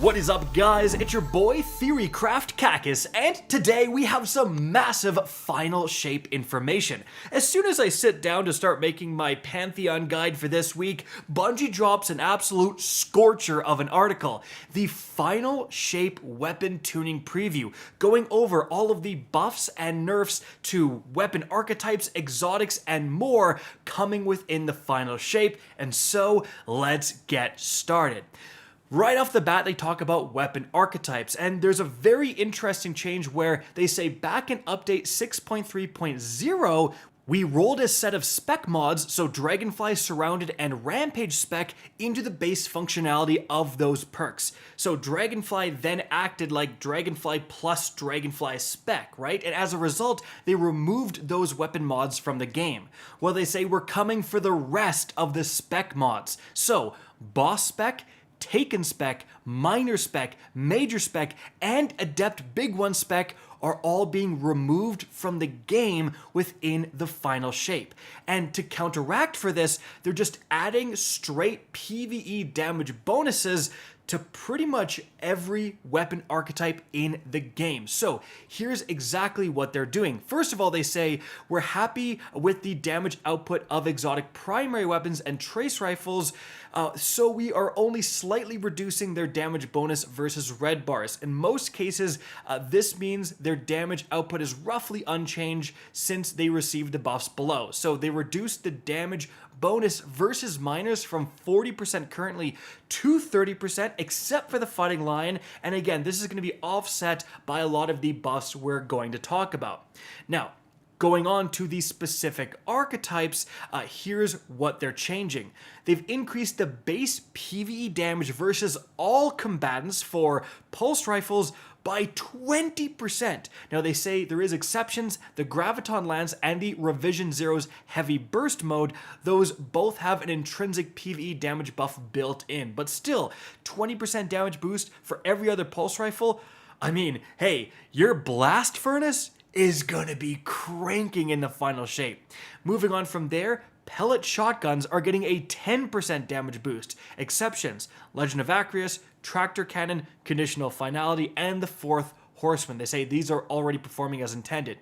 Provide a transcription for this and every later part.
What is up, guys? It's your boy Theorycraft Cacus, and today we have some massive final shape information. As soon as I sit down to start making my Pantheon guide for this week, Bungie drops an absolute scorcher of an article. The final shape weapon tuning preview, going over all of the buffs and nerfs to weapon archetypes, exotics, and more coming within the final shape, and so let's get started. Right off the bat, they talk about weapon archetypes, and there's a very interesting change where they say back in update 6.3.0, we rolled a set of spec mods, so Dragonfly, Surrounded, and Rampage spec, into the base functionality of those perks. So Dragonfly then acted like Dragonfly plus Dragonfly spec, right? And as a result, they removed those weapon mods from the game. Well, they say we're coming for the rest of the spec mods. So, Boss spec, Taken spec, Minor spec, Major spec, and Adept Big One spec are all being removed from the game within the final shape. And to counteract for this, they're just adding straight PvE damage bonuses to pretty much every weapon archetype in the game. So here's exactly what they're doing. First of all, they say, we're happy with the damage output of exotic primary weapons and trace rifles, so we are only slightly reducing their damage bonus versus red bars. In most cases, this means their damage output is roughly unchanged since they received the buffs below. So they reduced the damage bonus versus minors from 40% currently to 30%, except for the fighting line. And again, this is going to be offset by a lot of the buffs we're going to talk about. Now, going on to the specific archetypes, here's what they're changing. They've increased the base PvE damage versus all combatants for pulse rifles by 20%. Now they say there is exceptions, the Graviton Lance and the Revision Zero's Heavy Burst mode, those both have an intrinsic PvE damage buff built in, but still, 20% damage boost for every other pulse rifle. I mean, hey, your Blast Furnace is gonna be cranking in the final shape. Moving on from there, pellet shotguns are getting a 10% damage boost. Exceptions, Legend of Acreus, Tractor Cannon, Conditional Finality, and the Fourth Horseman. They say these are already performing as intended.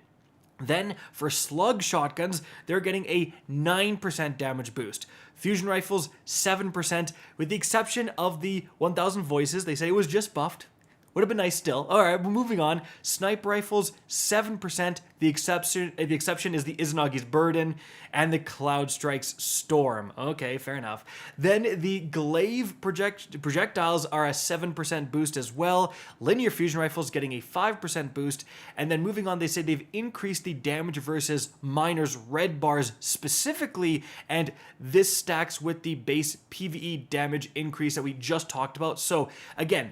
Then, for slug shotguns, they're getting a 9% damage boost. Fusion rifles, 7%, with the exception of the 1000 Voices. They say it was just buffed. Would have been nice still. All right, we're moving on. Sniper rifles, 7%. The exception is the Izanagi's Burden and the Cloud Strike's Storm. Okay, fair enough. Then the Glaive projectiles are a 7% boost as well. Linear fusion rifles getting a 5% boost. And then moving on, they say they've increased the damage versus minors red bars specifically, and this stacks with the base PvE damage increase that we just talked about. So again,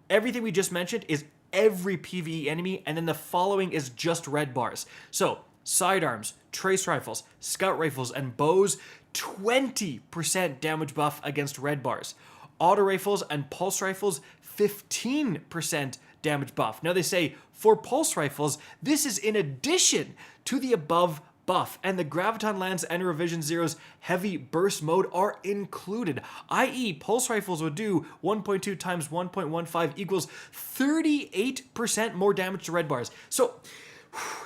everything we just mentioned is every PvE enemy, and then the following is just red bars. So, sidearms, trace rifles, scout rifles, and bows, 20% damage buff against red bars. Auto rifles and pulse rifles, 15% damage buff. Now they say, for pulse rifles, this is in addition to the above buff, and the Graviton Lance and Revision Zero's Heavy Burst mode are included, i.e. pulse rifles would do 1.2 times 1.15 equals 38% more damage to red bars. So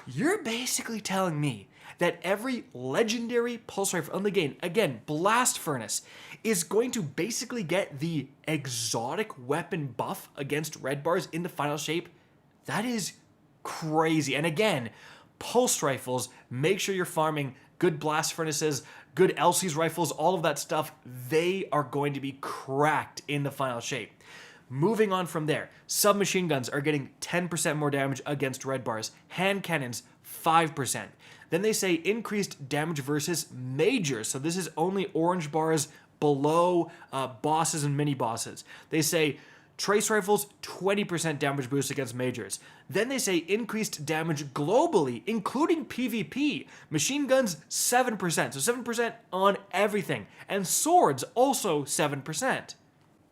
you're basically telling me that every legendary pulse rifle on the game, again, Blast Furnace, is going to basically get the exotic weapon buff against red bars in the final shape? That is crazy. And again, pulse rifles, make sure you're farming good blast furnaces, good LC's rifles, all of that stuff. They are going to be cracked in the final shape. Moving on from there, submachine guns are getting 10% more damage against red bars. Hand cannons, 5%. Then they say increased damage versus majors. So this is only orange bars below bosses and mini bosses. They say trace rifles, 20% damage boost against majors. Then they say increased damage globally, including PvP. Machine guns, 7%. So 7% on everything. And swords, also 7%.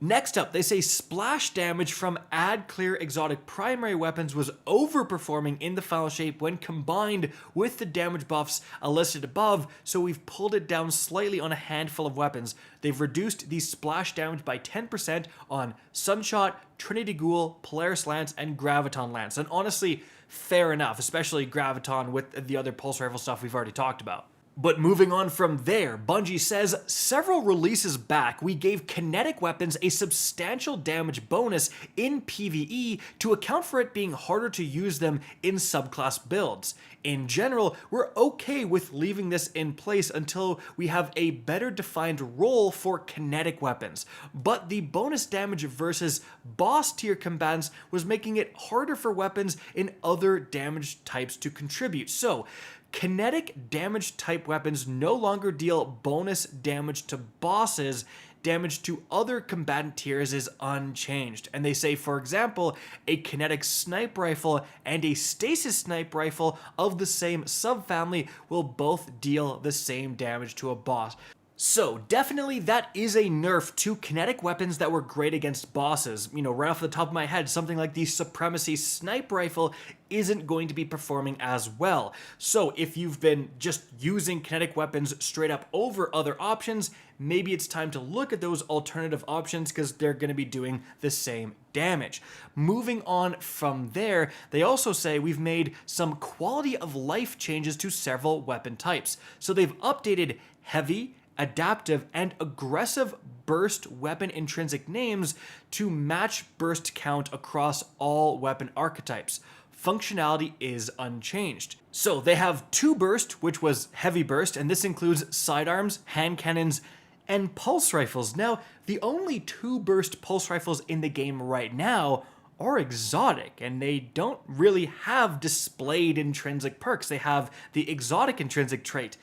Next up, they say splash damage from add clear exotic primary weapons was overperforming in the final shape when combined with the damage buffs listed above, so we've pulled it down slightly on a handful of weapons. They've reduced the splash damage by 10% on Sunshot, Trinity Ghoul, Polaris Lance, and Graviton Lance. And honestly, fair enough, especially Graviton with the other pulse rifle stuff we've already talked about. But moving on from there, Bungie says, several releases back, we gave kinetic weapons a substantial damage bonus in PvE to account for it being harder to use them in subclass builds. In general, we're okay with leaving this in place until we have a better defined role for kinetic weapons. But the bonus damage versus boss tier combatants was making it harder for weapons in other damage types to contribute. So, kinetic damage type weapons no longer deal bonus damage to bosses. Damage to other combatant tiers is unchanged. And they say, for example, a kinetic snipe rifle and a stasis snipe rifle of the same subfamily will both deal the same damage to a boss. So, definitely that is a nerf to kinetic weapons that were great against bosses. You know, right off the top of my head, something like the Supremacy Snipe Rifle isn't going to be performing as well. So, if you've been just using kinetic weapons straight up over other options, maybe it's time to look at those alternative options because they're going to be doing the same damage. Moving on from there, they also say we've made some quality of life changes to several weapon types. So, they've updated heavy, adaptive, and aggressive burst weapon intrinsic names to match burst count across all weapon archetypes. Functionality is unchanged. So they have 2 burst, which was heavy burst, and this includes sidearms, hand cannons, and pulse rifles. Now, the only 2 burst pulse rifles in the game right now are exotic, and they don't really have displayed intrinsic perks. They have the exotic intrinsic trait.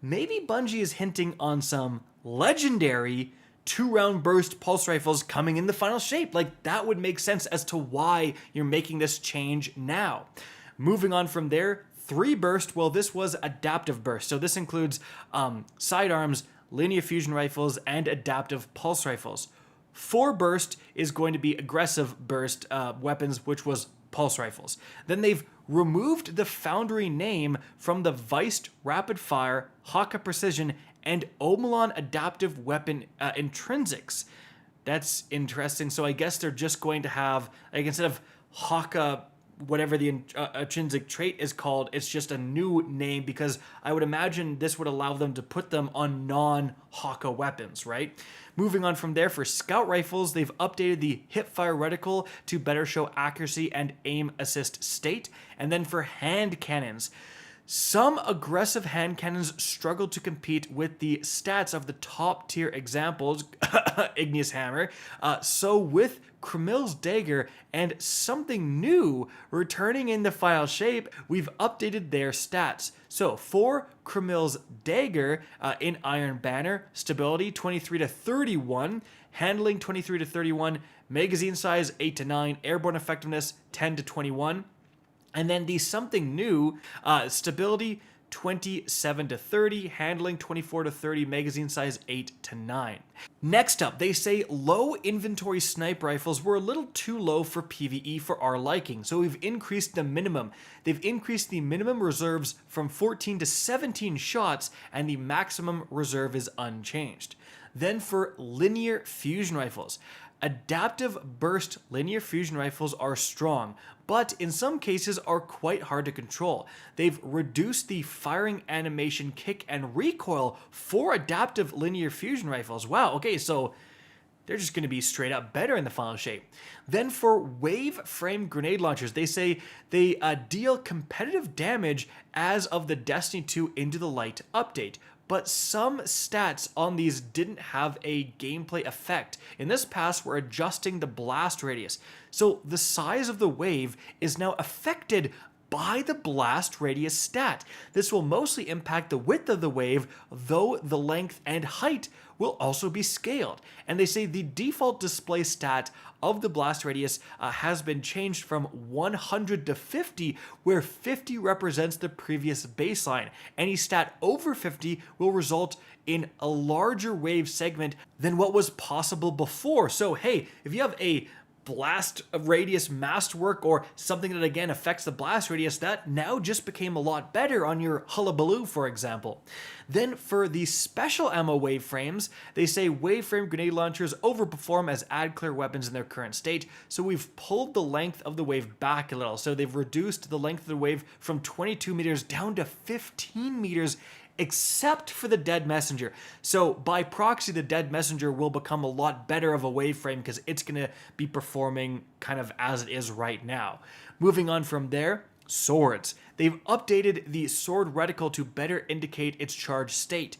Maybe Bungie is hinting on some legendary 2-round burst pulse rifles coming in the final shape. Like, that would make sense as to why you're making this change now. Moving on from there, 3 burst, well, this was adaptive burst. So this includes sidearms, linear fusion rifles, and adaptive pulse rifles. 4 burst is going to be aggressive burst weapons, which was pulse rifles. Then they've removed the Foundry name from the Viced Rapid Fire, Haka Precision, and Omelon Adaptive Weapon intrinsics. That's interesting. So I guess they're just going to have, like, instead of Haka, whatever the intrinsic trait is called, it's just a new name, because I would imagine this would allow them to put them on non-Haka weapons, right? Moving on from there, for scout rifles, they've updated the hipfire reticle to better show accuracy and aim assist state. And then for hand cannons, some aggressive hand cannons struggle to compete with the stats of the top tier examples, Igneous Hammer. So with Kramil's Dagger and something new returning in the final shape, we've updated their stats. So for Kramil's Dagger in Iron Banner, stability 23 to 31, handling 23 to 31, magazine size 8 to 9, airborne effectiveness 10 to 21. And then the something new, stability 27 to 30, handling 24 to 30, magazine size 8 to 9. Next up, they say low inventory snipe rifles were a little too low for PvE for our liking, so we've increased the minimum. They've increased the minimum reserves from 14 to 17 shots, and the maximum reserve is unchanged. Then for linear fusion rifles, adaptive burst linear fusion rifles are strong, but in some cases are quite hard to control. They've reduced the firing animation, kick, and recoil for adaptive linear fusion rifles. Wow, okay, so they're just going to be straight up better in the final shape. Then for wave frame grenade launchers, they say they deal competitive damage as of the Destiny 2 Into the Light update. But some stats on these didn't have a gameplay effect. In this pass, we're adjusting the blast radius. So the size of the wave is now affected by the blast radius stat. This will mostly impact the width of the wave, though the length and height will also be scaled. And they say the default display stat of the blast radius has been changed from 100 to 50, where 50 represents the previous baseline. Any stat over 50 will result in a larger wave segment than what was possible before. So hey, if you have a blast radius masterwork or something that again affects the blast radius, that now just became a lot better on your hullabaloo, for example. Then for the special ammo wave frames, they say wave frame grenade launchers overperform as ad clear weapons in their current state, so we've pulled the length of the wave back a little. So they've reduced the length of the wave from 22 meters down to 15 meters, except for the Dead Messenger. So by proxy, the Dead Messenger will become a lot better of a wave frame because it's going to be performing kind of as it is right now. Moving on from there, swords. They've updated the sword reticle to better indicate its charged state.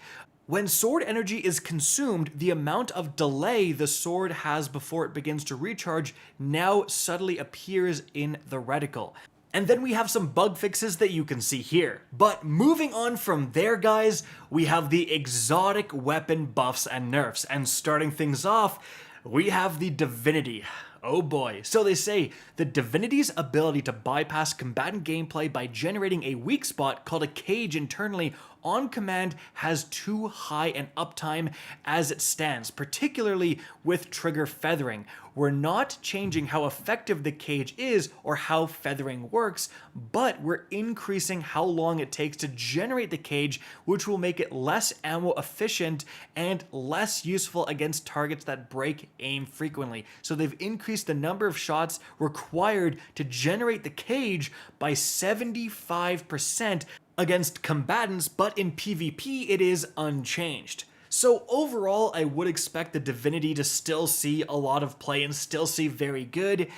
When sword energy is consumed, the amount of delay the sword has before it begins to recharge now subtly appears in the reticle. And then we have some bug fixes that you can see here. But moving on from there, guys, we have the exotic weapon buffs and nerfs. And starting things off, we have the Divinity. Oh boy. So they say the Divinity's ability to bypass combatant gameplay by generating a weak spot called a cage internally on command has too high an uptime as it stands, particularly with trigger feathering. We're not changing how effective the cage is or how feathering works, but we're increasing how long it takes to generate the cage, which will make it less ammo efficient and less useful against targets that break aim frequently. So they've increased the number of shots required to generate the cage by 75% against combatants, but in PvP it is unchanged. So overall, I would expect the Divinity to still see a lot of play and still see very good.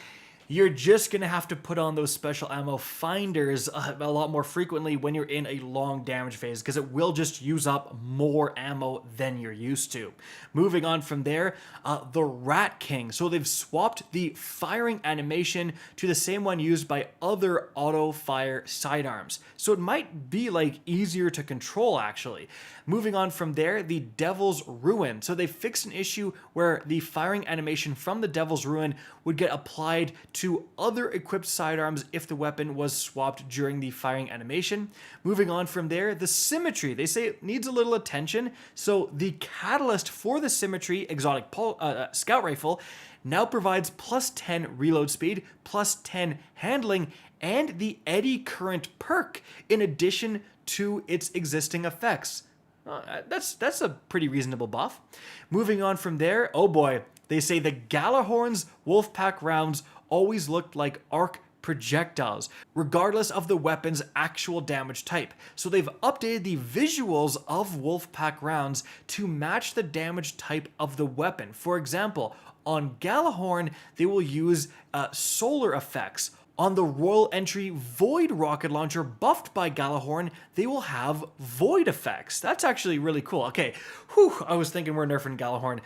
You're just going to have to put on those special ammo finders a lot more frequently when you're in a long damage phase, because it will just use up more ammo than you're used to. Moving on from there, the Rat King. So they've swapped the firing animation to the same one used by other auto-fire sidearms. So it might be like easier to control actually. Moving on from there, the Devil's Ruin. So they fixed an issue where the firing animation from the Devil's Ruin would get applied to other equipped sidearms if the weapon was swapped during the firing animation. Moving on from there, the Symmetry. They say it needs a little attention. So the catalyst for the Symmetry exotic scout rifle now provides plus 10 reload speed, plus 10 handling, and the eddy current perk in addition to its existing effects. That's a pretty reasonable buff. Moving on from there, oh boy, they say the Galahorn's Wolfpack rounds always looked like arc projectiles, regardless of the weapon's actual damage type. So they've updated the visuals of Wolfpack rounds to match the damage type of the weapon. For example, on Galahorn, they will use solar effects. On the Royal Entry Void rocket launcher buffed by Galahorn, they will have void effects. That's actually really cool. Okay, I was thinking we're nerfing Galahorn.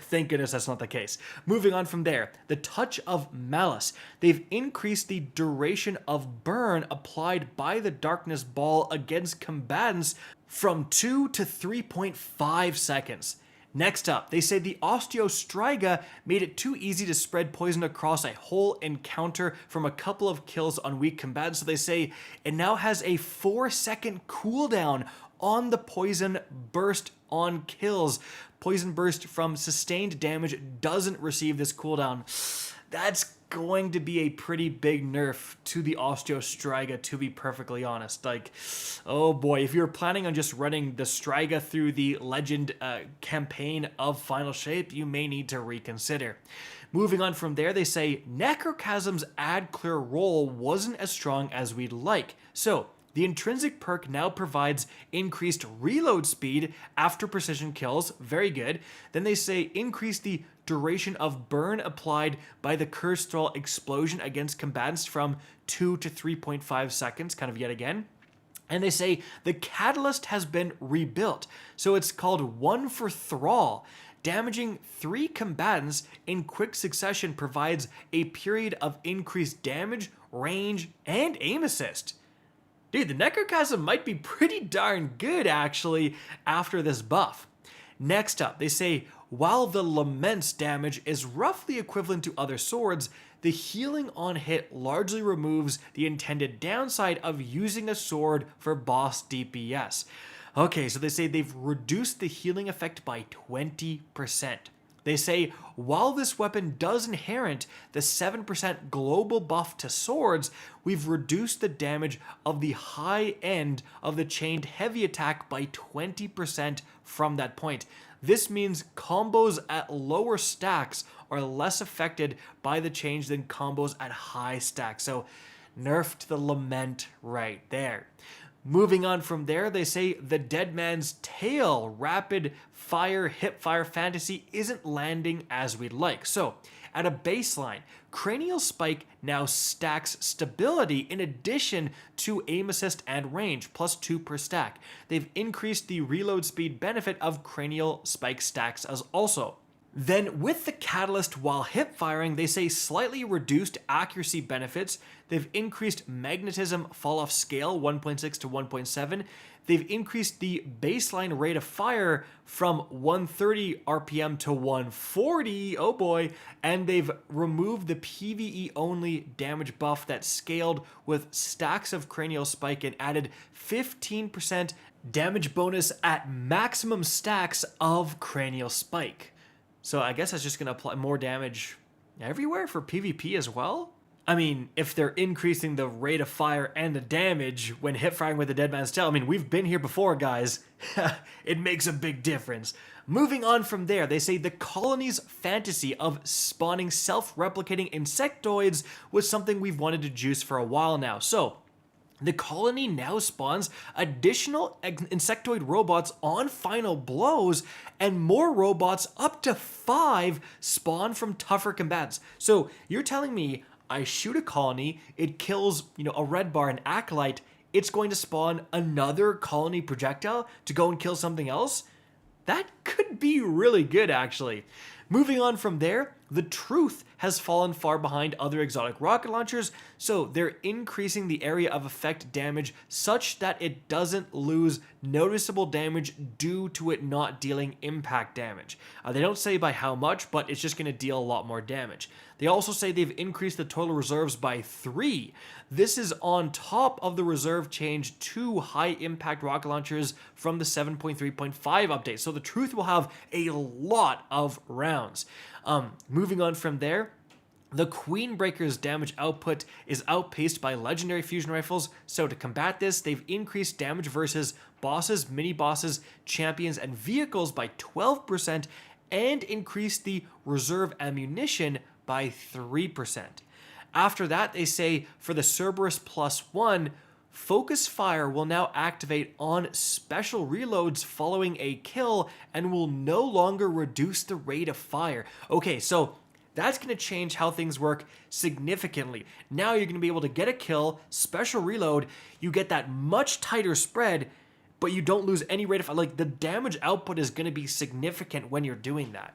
Thank goodness that's not the case. Moving on from there, the Touch of Malice. They've increased the duration of burn applied by the Darkness Ball against combatants from 2 to 3.5 seconds. Next up, they say the Osteostriga made it too easy to spread poison across a whole encounter from a couple of kills on weak combatants. So they say it now has a 4-second cooldown on the poison burst on kills. Poison burst from sustained damage doesn't receive this cooldown. That's going to be a pretty big nerf to the Osteostriga, to be perfectly honest. Like, oh boy, if you're planning on just running the Striga through the Legend campaign of Final Shape, you may need to reconsider. Moving on from there, they say Necrochasm's ad clear roll wasn't as strong as we'd like. So the intrinsic perk now provides increased reload speed after precision kills. Very good. Then they say increase the duration of burn applied by the Curse Thrall explosion against combatants from 2 to 3.5 seconds, kind of yet again. And they say the catalyst has been rebuilt. So it's called One for Thrall. damaging 3 combatants in quick succession provides a period of increased damage, range, and aim assist. Dude, the Necrochasm might be pretty darn good, actually, after this buff. Next up, they say, while the Lament's damage is roughly equivalent to other swords, the healing on hit largely removes the intended downside of using a sword for boss DPS. Okay, so they say they've reduced the healing effect by 20%. They say, while this weapon does inherit the 7% global buff to swords, we've reduced the damage of the high end of the chained heavy attack by 20% from that point. This means combos at lower stacks are less affected by the change than combos at high stacks. So, nerf to the Lament right there. Moving on from there, they say the Dead Man's Tail rapid fire hipfire fantasy isn't landing as we'd like. So, at a baseline, Cranial Spike now stacks stability in addition to aim assist and range, plus 2 per stack. They've increased the reload speed benefit of Cranial Spike stacks as also. Then with the Catalyst while hip firing, they say slightly reduced accuracy benefits. They've increased magnetism fall off scale 1.6 to 1.7. They've increased the baseline rate of fire from 130 RPM to 140, oh boy, and they've removed the PvE only damage buff that scaled with stacks of Cranial Spike and added 15% damage bonus at maximum stacks of Cranial Spike. So I guess that's just going to apply more damage everywhere for PvP as well? I mean, if they're increasing the rate of fire and the damage when hip firing with the Dead Man's Tail, I mean, we've been here before, guys. It makes a big difference. Moving on from there, they say the colony's fantasy of spawning self-replicating insectoids was something we've wanted to juice for a while now. So, the colony now spawns additional insectoid robots on final blows, and more robots up to 5 spawn from tougher combatants. So you're telling me I shoot a colony, it kills, a red bar, an acolyte, it's going to spawn another colony projectile to go and kill something else? That could be really good, actually. Moving on from there, the Truth has fallen far behind other exotic rocket launchers, so they're increasing the area of effect damage such that it doesn't lose noticeable damage due to it not dealing impact damage. They don't say by how much, but it's just going to deal a lot more damage. They also say they've increased the total reserves by 3. This is on top of the reserve change to high impact rocket launchers from the 7.3.5 update. So the Truth will have a lot of rounds. Moving on from there, the Queenbreaker's damage output is outpaced by legendary fusion rifles, so to combat this, they've increased damage versus bosses, mini-bosses, champions, and vehicles by 12% and increased the reserve ammunition by 3%. After that, they say for the Cerberus +1, Focus Fire will now activate on special reloads following a kill and will no longer reduce the rate of fire. Okay, so that's going to change how things work significantly. Now you're going to be able to get a kill, special reload, you get that much tighter spread, but you don't lose any rate of fire. Like, the damage output is going to be significant when you're doing that.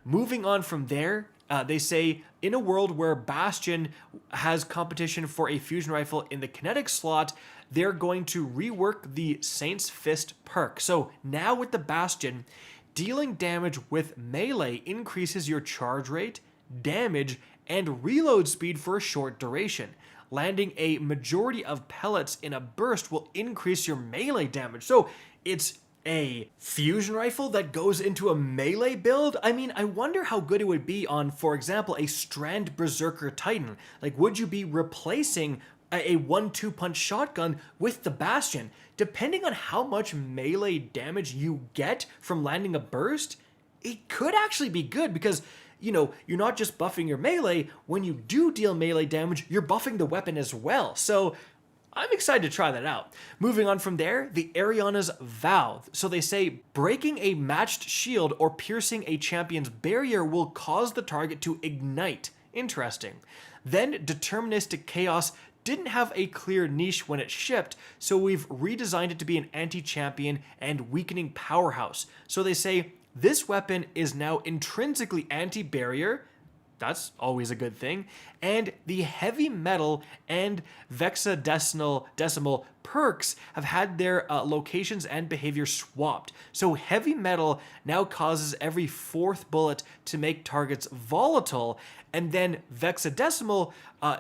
Moving on from there, they say, in a world where Bastion has competition for a fusion rifle in the Kinetic slot, they're going to rework the Saint's Fist perk. So now with the Bastion, dealing damage with melee increases your charge rate, damage, and reload speed for a short duration. Landing a majority of pellets in a burst will increase your melee damage. So it's a fusion rifle that goes into a melee build? I mean, I wonder how good it would be on, for example, a Strand Berserker Titan. Like, would you be replacing a 1-2 punch shotgun with the Bastion? Depending on how much melee damage you get from landing a burst, it could actually be good because, you're not just buffing your melee. When you do deal melee damage, you're buffing the weapon as well. So I'm excited to try that out. Moving on from there, the Ariana's Vow. So they say, breaking a matched shield or piercing a champion's barrier will cause the target to ignite. Interesting. Then Deterministic Chaos didn't have a clear niche when it shipped, so we've redesigned it to be an anti-champion and weakening powerhouse. So they say, This weapon is now intrinsically anti-barrier. That's always a good thing. And the heavy metal and hexadecimal perks have had their locations and behavior swapped. So heavy metal now causes every 4th bullet to make targets volatile, and then hexadecimal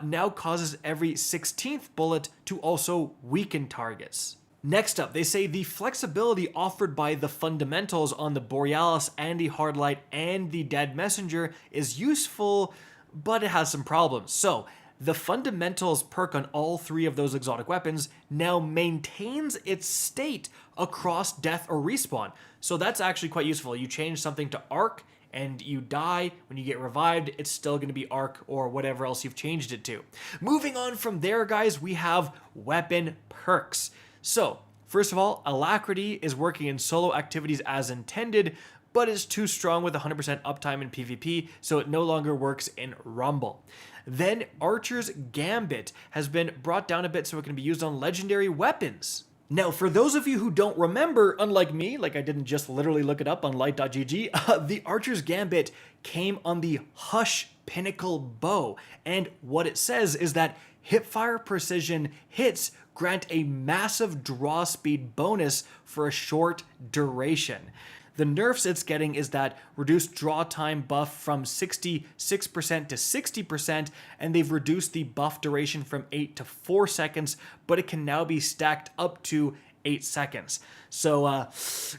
now causes every 16th bullet to also weaken targets. Next up, they say the flexibility offered by the fundamentals on the Borealis, Andy Hardlight, and the Dead Messenger is useful, but it has some problems. So, the fundamentals perk on all 3 of those exotic weapons now maintains its state across death or respawn. So that's actually quite useful. You change something to arc, and you die, when you get revived, it's still going to be arc or whatever else you've changed it to. Moving on from there, guys, we have weapon perks. So, first of all, Alacrity is working in solo activities as intended, but is too strong with 100% uptime in PvP, so it no longer works in Rumble. Then, Archer's Gambit has been brought down a bit so it can be used on legendary weapons. Now, for those of you who don't remember, unlike me, like I didn't just literally look it up on light.gg, the Archer's Gambit came on the Hush Pinnacle Bow, and what it says is that hipfire precision hits grant a massive draw speed bonus for a short duration. The nerfs it's getting is that reduced draw time buff from 66% to 60%, and they've reduced the buff duration from 8 to 4 seconds, but it can now be stacked up to 8 seconds. So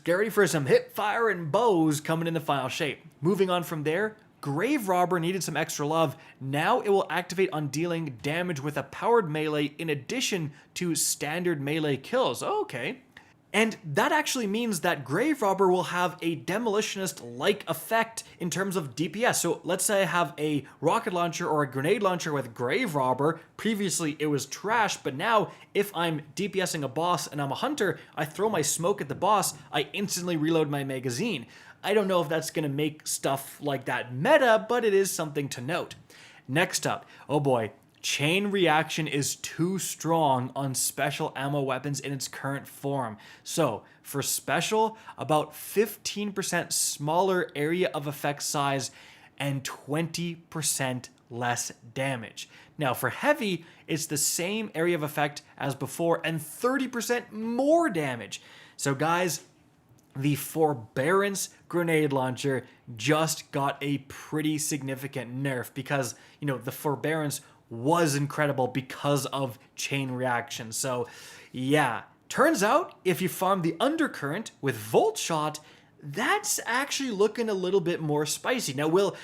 get ready for some hip fire and bows coming in the final shape. Moving on from there, Grave Robber needed some extra love. Now it will activate on dealing damage with a powered melee in addition to standard melee kills. Oh, okay. And that actually means that Grave Robber will have a Demolitionist-like effect in terms of DPS. So let's say I have a rocket launcher or a grenade launcher with Grave Robber. Previously it was trash, but now if I'm DPSing a boss and I'm a hunter, I throw my smoke at the boss, I instantly reload my magazine. I don't know if that's going to make stuff like that meta, but it is something to note. Next up, oh boy, Chain Reaction is too strong on special ammo weapons in its current form. So, for special, about 15% smaller area of effect size and 20% less damage. Now, for heavy, it's the same area of effect as before and 30% more damage. So guys, the Forbearance grenade launcher just got a pretty significant nerf because, you know, the Forbearance was incredible because of Chain Reaction. So, yeah. Turns out, if you farm the Undercurrent with Volt Shot, that's actually looking a little bit more spicy. Now, will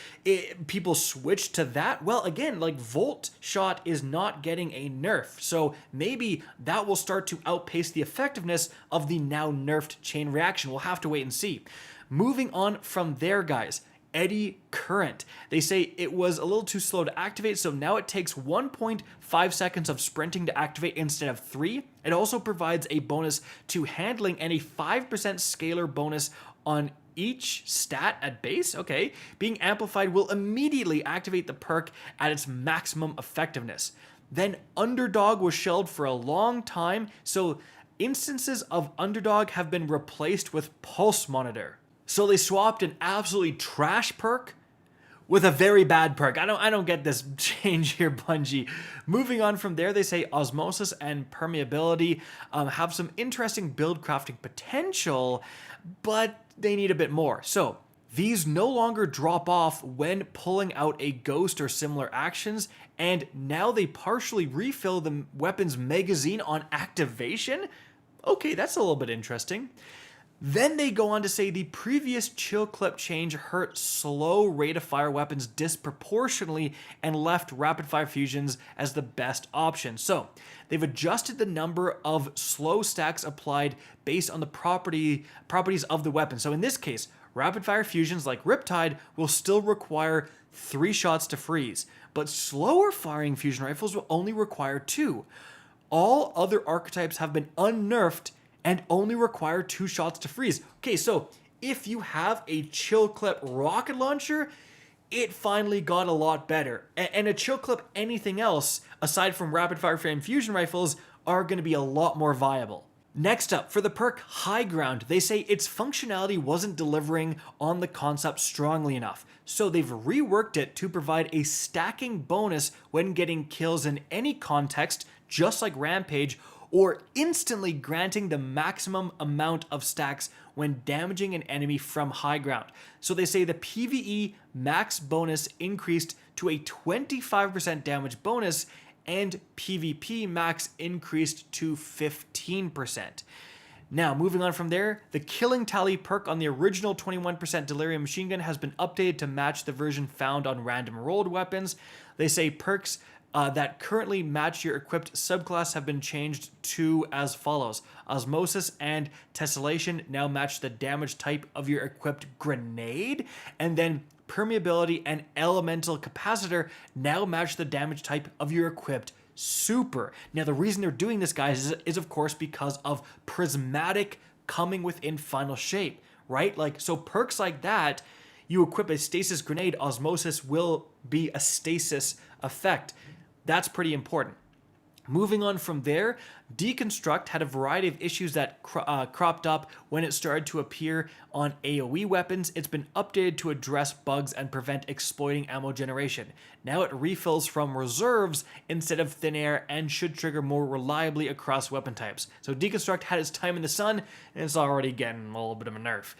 people switch to that? Well, again, like Volt Shot is not getting a nerf, so maybe that will start to outpace the effectiveness of the now nerfed Chain Reaction. We'll have to wait and see. Moving on from there, guys, Eddy Current. They say it was a little too slow to activate, so now it takes 1.5 seconds of sprinting to activate instead of 3. It also provides a bonus to handling and a 5% scalar bonus on each stat at base. Okay, being amplified will immediately activate the perk at its maximum effectiveness. Then Underdog was shelved for a long time, so instances of Underdog have been replaced with Pulse Monitor. So they swapped an absolutely trash perk with a very bad perk. I don't get this change here, Bungie. Moving on from there, they say Osmosis and Permeability have some interesting build crafting potential, but they need a bit more. So these no longer drop off when pulling out a ghost or similar actions, and now they partially refill the weapon's magazine on activation? Okay, that's a little bit interesting. Then they go on to say the previous chill clip change hurt slow rate of fire weapons disproportionately and left rapid fire fusions as the best option. So they've adjusted the number of slow stacks applied based on the properties of the weapon. So in this case, rapid fire fusions like Riptide will still require 3 shots to freeze, but slower firing fusion rifles will only require 2. All other archetypes have been unnerfed and only require 2 shots to freeze. Okay, so if you have a chill clip rocket launcher, it finally got a lot better. And a chill clip anything else, aside from rapid fire fusion rifles, are going to be a lot more viable. Next up, for the perk High Ground, they say its functionality wasn't delivering on the concept strongly enough, so they've reworked it to provide a stacking bonus when getting kills in any context, just like Rampage, or instantly granting the maximum amount of stacks when damaging an enemy from high ground. So they say the PvE max bonus increased to a 25% damage bonus, and PvP max increased to 15%. Now, moving on from there, the Killing Tally perk on the original 21% Delirium machine gun has been updated to match the version found on random rolled weapons. They say perks that currently match your equipped subclass have been changed to as follows. Osmosis and Tessellation now match the damage type of your equipped grenade, and then Permeability and Elemental Capacitor now match the damage type of your equipped super. Now, the reason they're doing this, guys, is of course because of Prismatic coming within Final Shape, right? Like, so perks like that, you equip a stasis grenade, Osmosis will be a stasis effect. That's pretty important. Moving on from there, Deconstruct had a variety of issues that cropped up when it started to appear on AoE weapons. It's been updated to address bugs and prevent exploiting ammo generation. Now it refills from reserves instead of thin air and should trigger more reliably across weapon types. So Deconstruct had its time in the sun, and it's already getting a little bit of a nerf.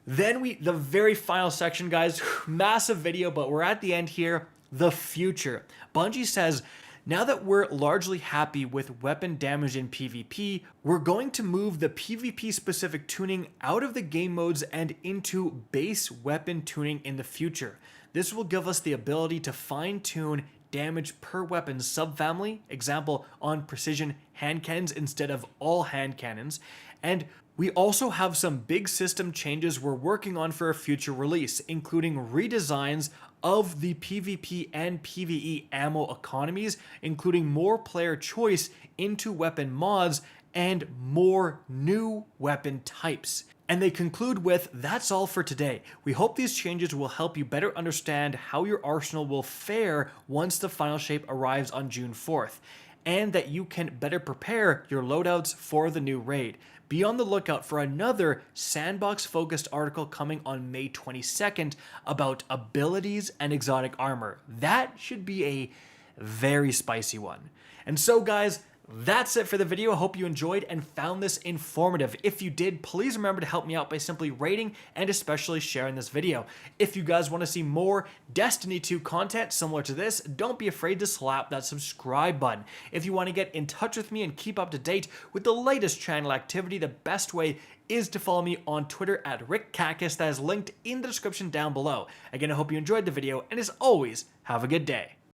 Then the very final section, guys, massive video, but we're at the end here. The future. Bungie says, now that we're largely happy with weapon damage in PvP, we're going to move the PvP specific tuning out of the game modes and into base weapon tuning in the future. This will give us the ability to fine tune damage per weapon subfamily, example on precision hand cannons instead of all hand cannons, and we also have some big system changes we're working on for a future release, including redesigns of the PvP and PvE ammo economies, including more player choice into weapon mods and more new weapon types. And they conclude with, that's all for today. We hope these changes will help you better understand how your arsenal will fare once the final shape arrives on June 4th, and that you can better prepare your loadouts for the new raid. Be on the lookout for another Sandbox-focused article coming on May 22nd about abilities and exotic armor. That should be a very spicy one. And so, guys, that's it for the video. I hope you enjoyed and found this informative. If you did, please remember to help me out by simply rating and especially sharing this video. If you guys want to see more Destiny 2 content similar to this, don't be afraid to slap that subscribe button. If you want to get in touch with me and keep up to date with the latest channel activity, the best way is to follow me on Twitter at RickCactus. That is linked in the description down below. Again, I hope you enjoyed the video, and as always, have a good day.